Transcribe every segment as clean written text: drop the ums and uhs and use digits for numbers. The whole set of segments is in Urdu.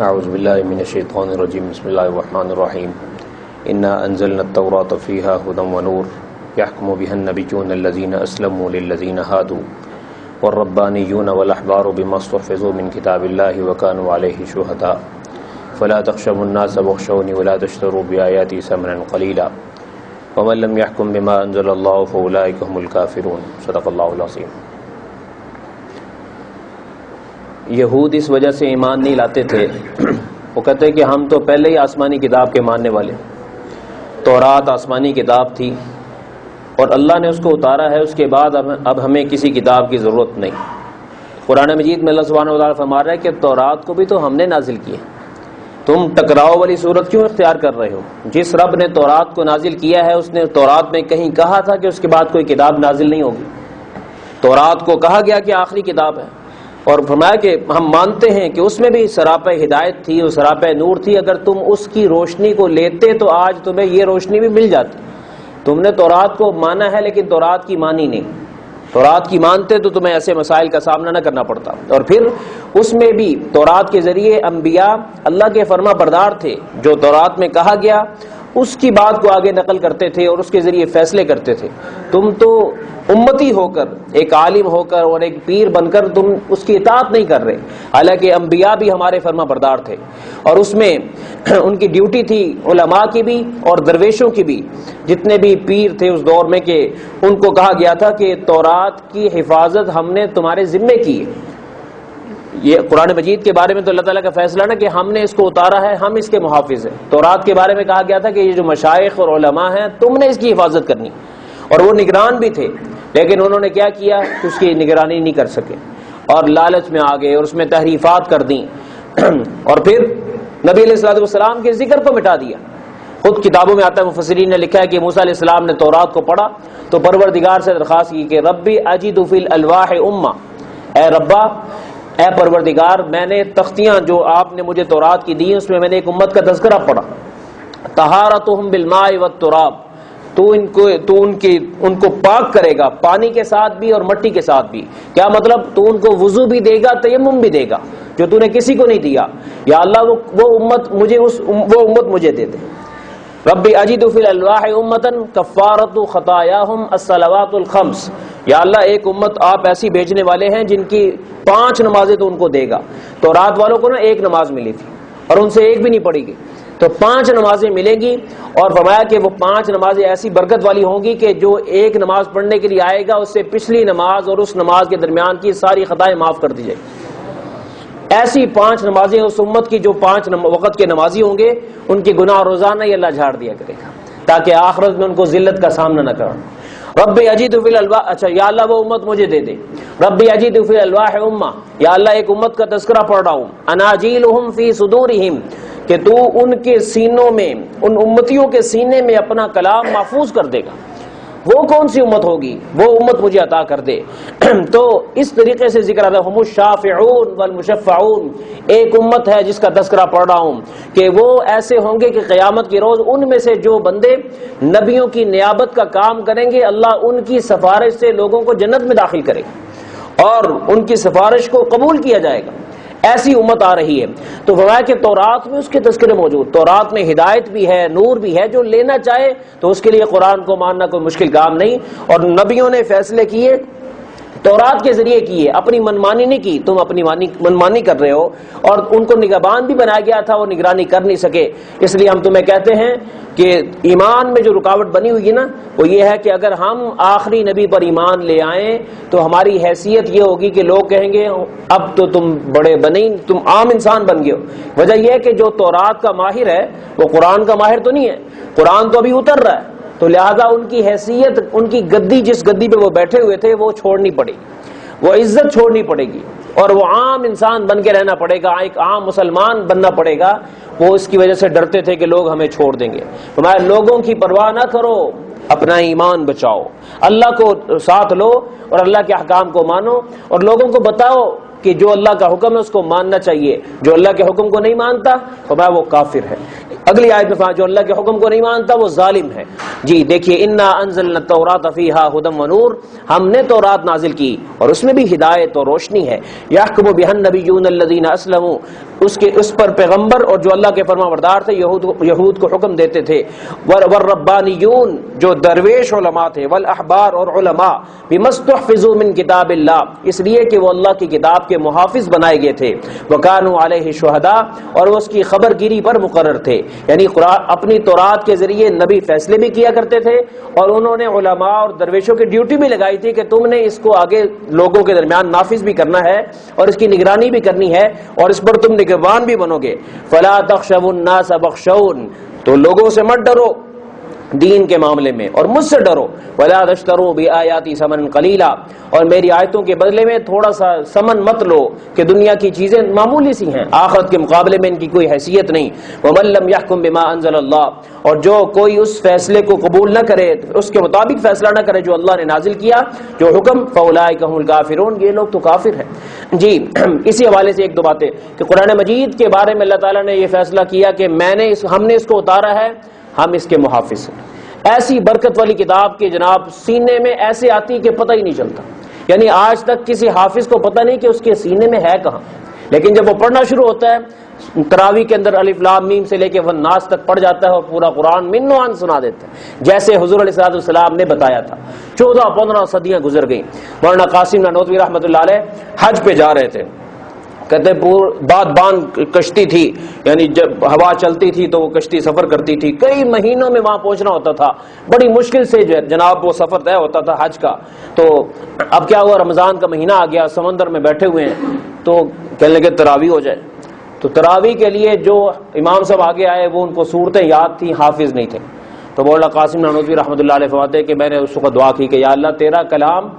اعوذ باللہ من الشیطان الرجیم بسم اللہ الرحمن الرحیم انا انزلنا التوراۃ فیہا ھدی ونور یحکم بها النبیون الذین اسلموا للذین ھادوا والربانیون والاحبار بما استحفظوا من کتاب اللہ وکانوا علیہ شہداء فلا تخشوا الناس واخشونی ولا تشتروا بآیاتی ثمنا قلیلا ومن لم يحكم بما انزل اللہ فاولئک هم الکافرون۔ صدق اللہ العظیم۔ یہود اس وجہ سے ایمان نہیں لاتے تھے، وہ کہتے کہ ہم تو پہلے ہی آسمانی کتاب کے ماننے والے، تورات آسمانی کتاب تھی اور اللہ نے اس کو اتارا ہے، اس کے بعد اب ہمیں کسی کتاب کی ضرورت نہیں۔ قرآن مجید میں اللہ سبحانہ وتعالیٰ فرما رہا ہے کہ تورات کو بھی تو ہم نے نازل کیا، تم ٹکراؤ والی صورت کیوں اختیار کر رہے ہو؟ جس رب نے تورات کو نازل کیا ہے اس نے تورات میں کہیں کہا تھا کہ اس کے بعد کوئی کتاب نازل نہیں ہوگی؟ تورات کو کہا گیا کہ آخری کتاب ہے، اور فرمایا کہ ہم مانتے ہیں کہ اس میں بھی سراپہ ہدایت تھی اور سراپہ نور تھی، اگر تم اس کی روشنی کو لیتے تو آج تمہیں یہ روشنی بھی مل جاتی۔ تم نے تورات کو مانا ہے لیکن تورات کی مانی نہیں، تورات کی مانتے تو تمہیں ایسے مسائل کا سامنا نہ کرنا پڑتا۔ اور پھر اس میں بھی تورات کے ذریعے انبیاء اللہ کے فرما بردار تھے، جو تورات میں کہا گیا اس کی بات کو آگے نقل کرتے تھے اور اس کے ذریعے فیصلے کرتے تھے۔ تم تو امتی ہو کر، ایک عالم ہو کر اور ایک پیر بن کر تم اس کی اطاعت نہیں کر رہے، حالانکہ انبیاء بھی ہمارے فرما بردار تھے، اور اس میں ان کی ڈیوٹی تھی علماء کی بھی اور درویشوں کی بھی، جتنے بھی پیر تھے اس دور میں، کہ ان کو کہا گیا تھا کہ تورات کی حفاظت ہم نے تمہارے ذمے کی ہے۔ یہ قرآن مجید کے بارے میں تو اللہ تعالیٰ کا فیصلہ نا کہ ہم نے اس کو اتارا ہے، ہم اس کے محافظ ہیں۔ تورات کے بارے میں کہا گیا تھا کہ یہ جو مشائخ اور علماء ہیں تم نے اس کی حفاظت کرنی، اور وہ نگران بھی تھے، لیکن انہوں نے کیا کیا کہ اس کی نگرانی نہیں کر سکے اور لالچ میں آ گئے اور اس میں تحریفات کر دیں، اور پھر نبی علیہ الصلوۃ والسلام کے ذکر کو مٹا دیا۔ خود کتابوں میں آتا ہے، مفسرین نے لکھا ہے کہ موسیٰ علیہ السلام نے تورات کو پڑھا تو پروردگار سے درخواست کی کہ ربی اجد فی الالواح امہ، اے ربا، اے پروردگار، میں نے تختیاں جو آپ نے مجھے تورات کی دی اس میں نے ایک امت کا تذکرہ پڑھا، طہارتہم بالماء والتراب، تو ان کو پاک کرے گا پانی کے ساتھ بھی اور مٹی کے ساتھ بھی۔ کیا مطلب؟ تو ان کو وضو بھی دے گا، تیمم بھی دے گا، جو تو نے کسی کو نہیں دیا۔ یا اللہ وہ امت مجھے دے دے۔ ربی اجد فی الالواح امتا کفارۃ خطایاہم الصلوات الخمس، یا اللہ ایک امت آپ ایسی بھیجنے والے ہیں جن کی 5 نمازیں تو ان کو دے گا۔ تو رات والوں کو نا 1 نماز ملی تھی اور ان سے 1 بھی نہیں پڑی گی، تو 5 نمازیں ملیں گی، اور فرمایا کہ وہ 5 نمازیں ایسی برکت والی ہوں گی کہ جو ایک نماز پڑھنے کے لیے آئے گا اس سے پچھلی نماز اور اس نماز کے درمیان کی ساری خطائیں معاف کر دی جائے گی۔ ایسی 5 نمازیں اس امت کی جو 5 وقت کے نمازی ہوں گے، ان کے گناہ روزانہ ہی اللہ جھاڑ دیا کرے گا، تاکہ آخرت میں ان کو ذلت کا سامنا نہ کرنا۔ رب اجد فی الالواح، اچھا یا اللہ وہ امت مجھے دے دے۔ رب اجد فی الالواح امہ، یا اللہ ایک امت کا تذکرہ پڑھ رہا ہوں، اناجیلہم فی صدورہم، کہ تو ان کے سینوں میں، ان امتیوں کے سینے میں اپنا کلام محفوظ کر دے گا۔ وہ کون سی امت ہوگی؟ وہ امت مجھے عطا کر دے۔ تو اس طریقے سے ذکر آتا ہے، ہم الشافعون والمشفعون، ایک امت ہے جس کا تذکرہ پڑھ رہا ہوں کہ وہ ایسے ہوں گے کہ قیامت کے روز ان میں سے جو بندے نبیوں کی نیابت کا کام کریں گے، اللہ ان کی سفارش سے لوگوں کو جنت میں داخل کرے گا اور ان کی سفارش کو قبول کیا جائے گا۔ ایسی امت آ رہی ہے۔ تو فرمایا کہ تورات میں اس کے تذکرے موجود، تورات میں ہدایت بھی ہے، نور بھی ہے، جو لینا چاہے تو اس کے لیے قرآن کو ماننا کوئی مشکل کام نہیں۔ اور نبیوں نے فیصلے کیے تورات کے ذریعے کیے، اپنی منمانی نہیں کی، تم اپنی منمانی کر رہے ہو، اور ان کو نگہبان بھی بنایا گیا تھا، وہ نگرانی کر نہیں سکے۔ اس لیے ہم تمہیں کہتے ہیں کہ ایمان میں جو رکاوٹ بنی ہوئی ہے نا، وہ یہ ہے کہ اگر ہم آخری نبی پر ایمان لے آئیں تو ہماری حیثیت یہ ہوگی کہ لوگ کہیں گے اب تو تم بڑے بنے، تم عام انسان بن گئے ہو۔ وجہ یہ ہے کہ جو تورات کا ماہر ہے وہ قرآن کا ماہر تو نہیں ہے، قرآن تو ابھی اتر رہا ہے، تو لہذا ان کی حیثیت، ان کی گدی، جس گدی پہ وہ بیٹھے ہوئے تھے وہ چھوڑنی پڑے گی، وہ عزت چھوڑنی پڑے گی، اور وہ عام انسان بن کے رہنا پڑے گا، ایک عام مسلمان بننا پڑے گا۔ وہ اس کی وجہ سے ڈرتے تھے کہ لوگ ہمیں چھوڑ دیں گے۔ تمہارے لوگوں کی پرواہ نہ کرو، اپنا ایمان بچاؤ، اللہ کو ساتھ لو اور اللہ کے احکام کو مانو، اور لوگوں کو بتاؤ کہ جو اللہ کا حکم ہے اس کو ماننا چاہیے، جو اللہ کے حکم کو نہیں مانتا فرمایا وہ کافر ہے۔ اگلی آیت میں جو اللہ کے حکم کو نہیں مانتا وہ ظالم ہے. جی دیکھیے انا انزلنا التوراۃ فیہا ھدی ونور، ہم نے تورات نازل کی اور اس میں بھی ہدایت اور روشنی ہے. یحکم بہا النبیون الذین اسلموا، اس پر پیغمبر اور جو اللہ کے فرما بردار تھے یہود کو حکم دیتے تھے. والربانیون، جو درویش علماء تھے. والاحبار، اور علماء. بما استحفظوا من کتاب اللہ، اس لیے کہ وہ اللہ کی کتاب کے محافظ بنائے گئے تھے. وکانوا علیہ شہداء، اور وہ اس کی خبر گیری پر مقرر تھے. یعنی قرآن اپنی تورات کے ذریعے نبی فیصلے بھی کیا کرتے تھے اور انہوں نے علماء اور درویشوں کی ڈیوٹی بھی لگائی تھی کہ تم نے اس کو آگے لوگوں کے درمیان نافذ بھی کرنا ہے اور اس کی نگرانی بھی کرنی ہے اور اس پر تم نگہبان بھی بنو گے. فلا تخشوا الناس بخشون، تو لوگوں سے مت ڈرو دین کے معاملے میں اور مجھ سے ڈرو. ولا تشتروا بآیاتی ثمنا قلیلا، اور میری آیتوں کے بدلے میں تھوڑا سا ثمن مت لو کہ دنیا کی چیزیں معمولی سی ہیں، آخرت کے مقابلے میں ان کی کوئی حیثیت نہیں. ومن لم يحكم بما انزل اللہ، اور جو کوئی اس فیصلے کو قبول نہ کرے، اس کے مطابق فیصلہ نہ کرے جو اللہ نے نازل کیا، جو حکم، فاولئک هم الکافرون، یہ لوگ تو کافر ہیں. جی اسی حوالے سے ایک دو باتیں کہ قرآن مجید کے بارے میں اللہ تعالیٰ نے یہ فیصلہ کیا کہ ہم نے اس کو اتارا ہے، ہم اس کے محافظ ہیں. ایسی برکت والی کتاب کے جناب سینے میں ایسے آتی کہ پتہ ہی نہیں چلتا، یعنی آج تک کسی حافظ کو پتہ نہیں کہ اس کے سینے میں ہے کہاں، لیکن جب وہ پڑھنا شروع ہوتا ہے تراویح کے اندر الف لام میم سے لے کے والناس تک پڑھ جاتا ہے اور پورا قرآن من و عن سنا دیتا ہے، جیسے حضور علیہ السلام نے بتایا تھا. 14-15 صدیاں گزر گئیں. مولانا قاسم نانوتوی رحمۃ اللہ علیہ حج پہ جا رہے تھے، کہتے بادبان کشتی تھی، یعنی جب ہوا چلتی تھی تو وہ کشتی سفر کرتی تھی، کئی مہینوں میں وہاں پہنچنا ہوتا تھا، بڑی مشکل سے جناب وہ سفر طے ہوتا تھا حج کا. تو اب کیا ہوا، رمضان کا مہینہ آ گیا، سمندر میں بیٹھے ہوئے ہیں، تو کہنے لگے تراویح ہو جائے. تو تراویح کے لیے جو امام صاحب آگے آئے وہ ان کو صورتیں یاد تھیں، حافظ نہیں تھے. تو مولانا قاسم نانوتوی رحمۃ اللہ علیہ فرماتے ہیں کہ میں نے اس وقت دعا کی کہ یا اللہ تیرا کلام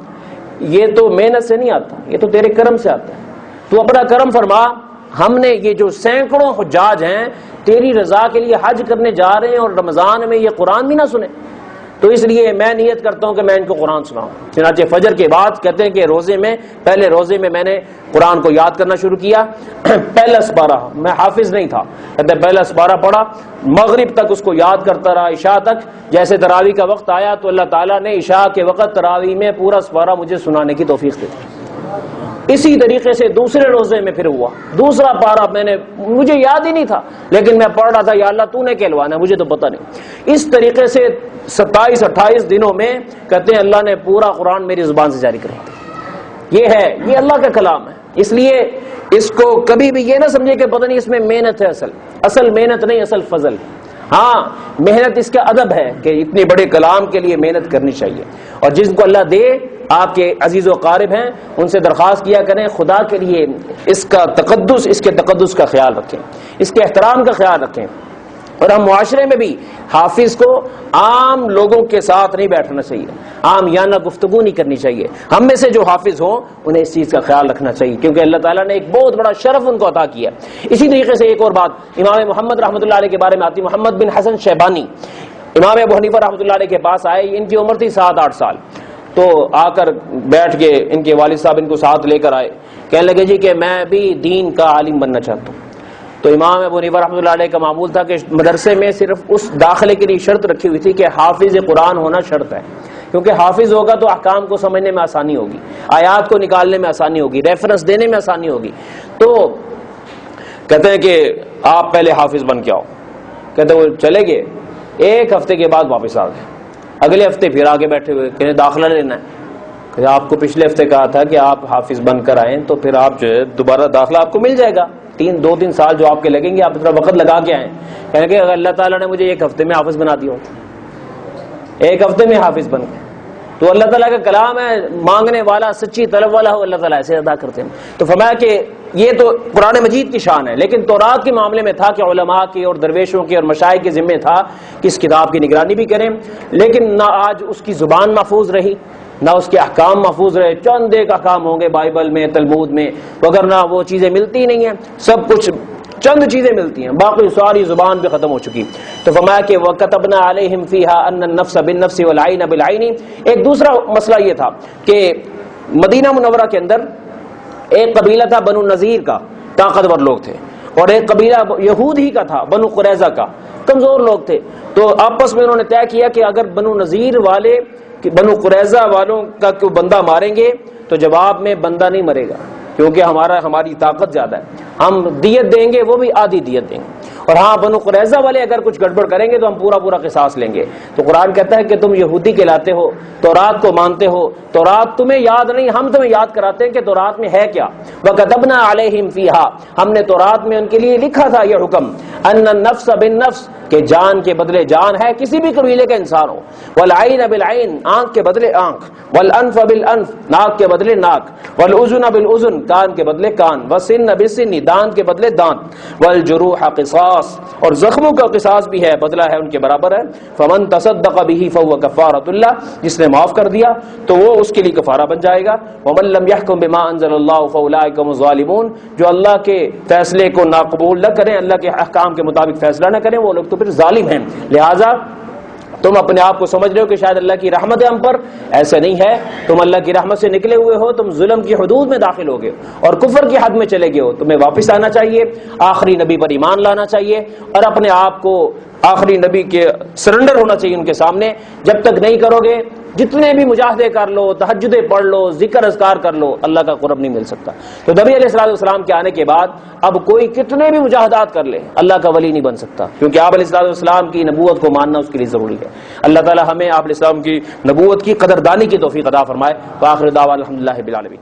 یہ تو محنت سے نہیں آتا، یہ تو تیرے کرم سے آتا ہے، تو اپنا کرم فرما. ہم نے یہ جو سینکڑوں حجاج ہیں تیری رضا کے لیے حج کرنے جا رہے ہیں اور رمضان میں یہ قرآن بھی نہ سنیں، تو اس لیے میں نیت کرتا ہوں کہ میں ان کو قرآن سناؤں. چنانچہ فجر کے بعد کہتے ہیں کہ پہلے روزے میں میں نے قرآن کو یاد کرنا شروع کیا. پہلا سپارہ، میں حافظ نہیں تھا، کہتے ہیں پہلا سپارہ پڑھا، مغرب تک اس کو یاد کرتا رہا، عشاء تک. جیسے تراویح کا وقت آیا تو اللہ تعالیٰ نے عشاء کے وقت تراویح میں پورا سپارہ مجھے سنانے کی توفیق دی. اسی طریقے سے دوسرے روزے میں پھر ہوا، دوسرا پارہ مجھے یاد ہی نہیں تھا لیکن میں پڑھ رہا تھا، یا اللہ تو نے کہلوانا، مجھے تو پتہ نہیں. اس طریقے سے 27-28 دنوں میں کہتے ہیں اللہ نے پورا قرآن میری زبان سے جاری کروا دیا. یہ اللہ کا کلام ہے، اس لیے اس کو کبھی بھی یہ نہ سمجھے کہ پتہ نہیں اس میں محنت ہے. اصل محنت نہیں، اصل فضل. ہاں محنت اس کا ادب ہے کہ اتنے بڑے کلام کے لیے محنت کرنی چاہیے، اور جس کو اللہ دے، آپ کے عزیز و قارب ہیں، ان سے درخواست کیا کریں خدا کے لیے اس کے تقدس کا خیال رکھیں، اس کے احترام کا خیال رکھیں. اور ہم معاشرے میں بھی حافظ کو عام لوگوں کے ساتھ نہیں بیٹھنا چاہیے، عام یانہ گفتگو نہیں کرنی چاہیے. ہم میں سے جو حافظ ہوں انہیں اس چیز کا خیال رکھنا چاہیے کیونکہ اللہ تعالیٰ نے ایک بہت بڑا شرف ان کو عطا کیا. اسی طریقے سے ایک اور بات امام محمد رحمۃ اللہ علیہ کے بارے میں آتی. محمد بن حسن شیبانی امام ابو حنیفہ رحمۃ اللہ علیہ کے پاس آئے، ان کی عمر تھی 7-8 سال. تو آ کر بیٹھ کے ان کے والد صاحب ان کو ساتھ لے کر آئے، کہنے لگے جی کہ میں بھی دین کا عالم بننا چاہتا ہوں. تو امام ابو حنیفہ رحمۃ اللہ علیہ کا معمول تھا کہ مدرسے میں صرف اس داخلے کے لیے شرط رکھی ہوئی تھی کہ حافظ قرآن ہونا شرط ہے، کیونکہ حافظ ہوگا تو احکام کو سمجھنے میں آسانی ہوگی، آیات کو نکالنے میں آسانی ہوگی، ریفرنس دینے میں آسانی ہوگی. تو کہتے ہیں کہ آپ پہلے حافظ بن کے آؤ. کہتے ہیں وہ چلے گئے، 1 ہفتے کے بعد واپس آ گئے. اگلے ہفتے پھر آگے بیٹھے ہوئے کہ داخلہ لینا ہے، کہ آپ کو پچھلے ہفتے کہا تھا کہ آپ حافظ بن کر آئیں تو پھر آپ جو ہے دوبارہ داخلہ آپ کو مل جائے گا، 2-3 سال جو آپ کے لگیں گے آپ اتنا وقت لگا کے آئیں. کہنے کہ اگر اللہ تعالیٰ نے مجھے 1 ہفتے میں حافظ بنا دیا ہوتا، 1 ہفتے میں حافظ بن گئے. تو اللہ تعالیٰ کا کلام ہے، مانگنے والا سچی طلب والا ہو اللہ تعالیٰ ایسے ادا کرتے ہیں. تو فرمایا کہ یہ تو قرآن مجید کی شان ہے، لیکن تورات کے معاملے میں تھا کہ علماء کی اور درویشوں کی اور مشائخ کے ذمہ تھا کہ اس کتاب کی نگرانی بھی کریں. لیکن نہ آج اس کی زبان محفوظ رہی، نہ اس کے احکام محفوظ رہے. چند ایک احکام ہوں گے بائبل میں، تلمود میں، وگرنہ وہ چیزیں ملتی نہیں ہیں. سب کچھ چند چیزیں ملتی ہیں، باقی ساری زبان پہ ختم ہو چکی. تو فرمایا کہ وَكَتَبْنَا عَلَيْهِمْ فِيهَا أَنَّ النَّفْسَ بِالنَّفْسِ وَالْعَيْنَ بِالْعَيْنِ. ایک دوسرا مسئلہ یہ تھا کہ مدینہ منورہ کے اندر ایک قبیلہ تھا بنو نذیر کا، طاقتور لوگ تھے، اور ایک قبیلہ یہود ہی کا تھا بنو قریظہ کا، کمزور لوگ تھے. تو آپس میں انہوں نے طے کیا کہ اگر بنو نذیر والے بنو قریظہ والوں کا کوئی بندہ ماریں گے تو جواب میں بندہ نہیں مرے گا کیونکہ ہماری طاقت زیادہ ہے, ہم دیت دیں گے, وہ بھی آدھی دیت دیں گے. اور ہاں بنو قریظہ والے اگر کچھ گڑبڑ کریں گے تو ہم پورا قصاص لیں گے. تو قرآن کہتا ہے کہ تم یہودی کہلاتے ہو, تورات کو مانتے ہو, تورات تمہیں یاد نہیں, ہم تمہیں یاد کراتے ہیں کہ تورات میں ہے کیا. وَكَتَبْنَا عَلَيْهِمْ فِيهَا, ہم نے تورات میں ان کے لیے لکھا تھا یہ حکم, أَنَّ النَّفْسَ بِالنَّفْسِ, کہ جان کے بدلے جان ہے, کسی بھی قبیلے کا انسان ہو, وَالْعَيْنَ بِالْعَيْنِ, آنکھ کے بدلے آنکھ, وَالْأَنْفَ بِالْأَنْفِ, ناک کے بدلے ناک, وَالْأُذُنَ بِالْأُذُنِ, کان کے بدلے کان, وَالسِّنَّ بِالسِّنِّ, دانت کے بدلے دانت, وَالْجُرُوحَ قِصَاص, اور زخموں کا قصاص بھی ہے, بدلہ ہے ان کے برابر ہے. فَمَن تَصَدَّقَ بِهِ فَهُوَ كَفَّارَةٌ لَهُ, جس نے معاف کر دیا تو وہ اس کے لیے کفارہ بن جائے گا. وَمَن لَّمْ يَحْكُم بِمَا أَنزَلَ اللَّهُ فَأُولَٰئِكَ هُمُ الظَّالِمُونَ, جو اللہ کے فیصلے کو ناقبول نہ کریں, اللہ کے احکام کے مطابق فیصلہ نہ کریں, وہ لوگ تو پھر ظالم ہیں. لہذا تم اپنے آپ کو سمجھ رہے ہو کہ شاید اللہ کی رحمت ہے ہم پر, ایسا نہیں ہے. تم اللہ کی رحمت سے نکلے ہوئے ہو, تم ظلم کی حدود میں داخل ہو گئے اور کفر کی حد میں چلے گئے ہو. تمہیں واپس آنا چاہیے, آخری نبی پر ایمان لانا چاہیے اور اپنے آپ کو آخری نبی کے سرنڈر ہونا چاہیے ان کے سامنے. جب تک نہیں کرو گے, جتنے بھی مجاہدے کر لو, تہجدیں پڑھ لو, ذکر اذکار کر لو, اللہ کا قرب نہیں مل سکتا. تو نبی علیہ السلام کے آنے کے بعد اب کوئی کتنے بھی مجاہدات کر لے, اللہ کا ولی نہیں بن سکتا, کیونکہ آپ علیہ السلام کی نبوت کو ماننا اس کے لیے ضروری ہے. اللہ تعالی ہمیں آپ علیہ السلام کی نبوت کی قدردانی کی توفیق عطا فرمائے. وآخر دعوانا الحمدللہ رب العالمین.